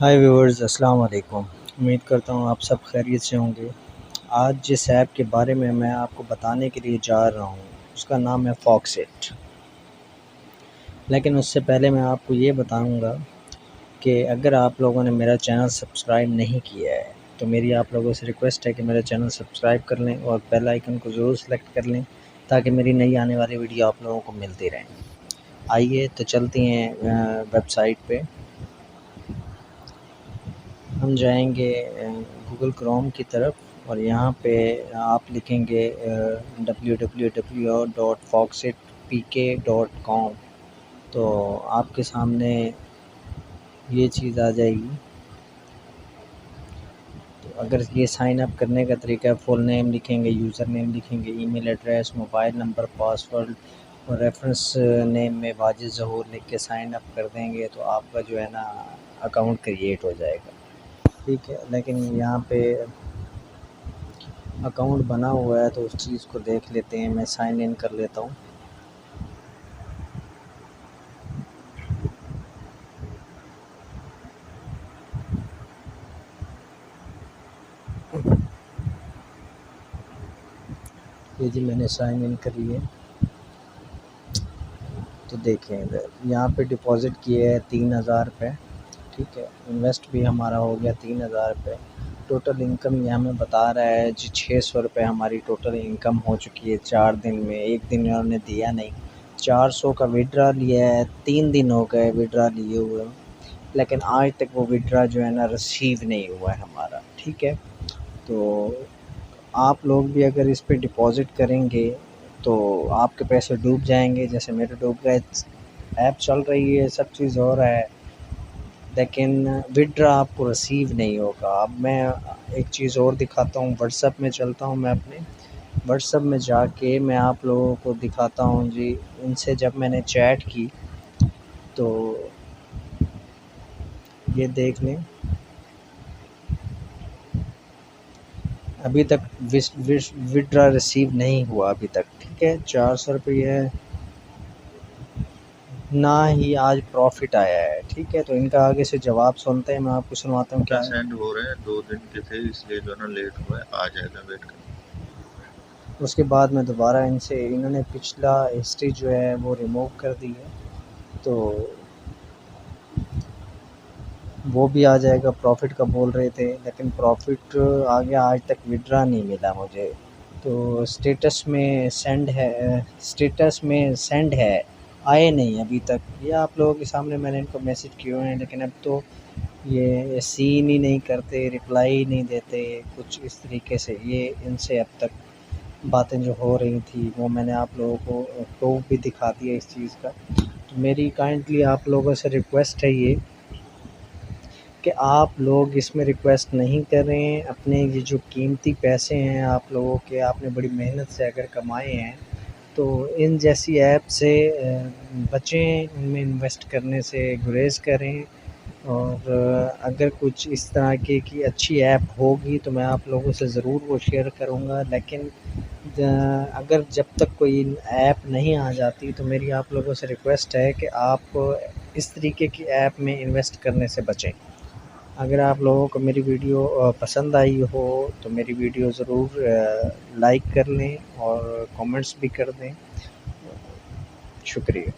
हाय viewers, अस्सलाम वालेकुम। उम्मीद करता हूँ आप सब खैरियत से होंगे। आज जिस ऐप के बारे में मैं आपको बताने के लिए जा रहा हूँ उसका नाम है फॉक्सइट। लेकिन उससे पहले मैं आपको ये बताऊँगा कि अगर आप लोगों ने मेरा चैनल सब्सक्राइब नहीं किया है तो मेरी आप लोगों से रिक्वेस्ट है कि मेरा चैनल सब्सक्राइब कर लें और बेल आइकन को ज़रूर सेलेक्ट कर लें ताकि मेरी नई आने वाली वीडियो आप लोगों को मिलती रहें। आइए तो चलती हैं वेबसाइट पे। हम जाएंगे गूगल क्रोम की तरफ और यहाँ पे आप लिखेंगे www.foxitpk.com। तो आपके सामने ये चीज़ आ जाएगी। तो अगर ये साइन अप करने का तरीका है, फुल नेम लिखेंगे, यूज़र नेम लिखेंगे, email address, mobile number, password और रेफरेंस नेम में वाजिद ज़हूर लिख के साइन अप कर देंगे तो आपका जो है ना अकाउंट क्रिएट हो जाएगा। ठीक है, लेकिन यहाँ पे अकाउंट बना हुआ है तो उस चीज़ को देख लेते हैं। मैं साइन इन कर लेता हूँ। ये जी मैंने साइन इन कर लिए। तो देखें इधर यहाँ पे डिपॉज़िट किए है 3000 रुपये। ठीक है, इन्वेस्ट भी हमारा हो गया 3000 रुपये। टोटल इनकम ये हमें बता रहा है जी 600 रुपये हमारी टोटल इनकम हो चुकी है 4 दिन में। एक दिन इन्होंने दिया नहीं। 400 का विड्रा लिया है, 3 दिन हो गए विड्रा लिए हुए, लेकिन आज तक वो विड्रा जो है ना रिसीव नहीं हुआ है हमारा। ठीक है, तो आप लोग भी अगर इस पे डिपॉज़िट करेंगे तो आपके पैसे डूब जाएंगे जैसे मेरे डूब गए। ऐप चल रही है, सब चीज़ हो रहा है, लेकिन विड्रा आपको रिसीव नहीं होगा। अब मैं एक चीज़ और दिखाता हूँ। व्हाट्सएप में चलता हूँ, मैं अपने व्हाट्सएप में जाके मैं आप लोगों को दिखाता हूँ जी। इनसे जब मैंने चैट की तो ये देख लें, अभी तक विड्रा रिसीव नहीं हुआ अभी तक। ठीक है, 400 रुपये ना ही आज प्रॉफिट आया है। ठीक है, तो इनका आगे से जवाब सुनते हैं। मैं आपको सुनवाता हूँ क्या है। सेंड हो रहे हैं, 2 दिन के थे इसलिए जो है ना लेट हुआ है, आ जाएगा, वेट करें। उसके बाद मैं दोबारा इन्होंने पिछला हिस्ट्री जो है वो रिमूव कर दी है तो वो भी आ जाएगा। प्रॉफिट का बोल रहे थे लेकिन प्रॉफिट आ गया, आज तक विड्रा नहीं मिला मुझे। तो स्टेटस में सेंड है, आए नहीं अभी तक। ये आप लोगों के सामने मैंने इनको मैसेज किए हुए हैं, लेकिन अब तो ये सीन ही नहीं करते, रिप्लाई ही नहीं देते कुछ इस तरीके से। ये इनसे अब तक बातें जो हो रही थी वो मैंने आप लोगों को प्रूफ भी दिखा दिया इस चीज़ का। तो मेरी काइंडली आप लोगों से रिक्वेस्ट है ये कि आप लोग इसमें रिक्वेस्ट नहीं करें। अपने ये जो कीमती पैसे हैं आप लोगों के, आपने बड़ी मेहनत से अगर कमाए हैं तो इन जैसी ऐप से बचें, इनमें इन्वेस्ट करने से गुरेज करें। और अगर कुछ इस तरह की अच्छी ऐप होगी तो मैं आप लोगों से ज़रूर वो शेयर करूँगा। लेकिन अगर जब तक कोई ऐप नहीं आ जाती तो मेरी आप लोगों से रिक्वेस्ट है कि आप इस तरीके की ऐप में इन्वेस्ट करने से बचें। अगर आप लोगों को मेरी वीडियो पसंद आई हो तो मेरी वीडियो ज़रूर लाइक कर लें और कमेंट्स भी कर दें। शुक्रिया।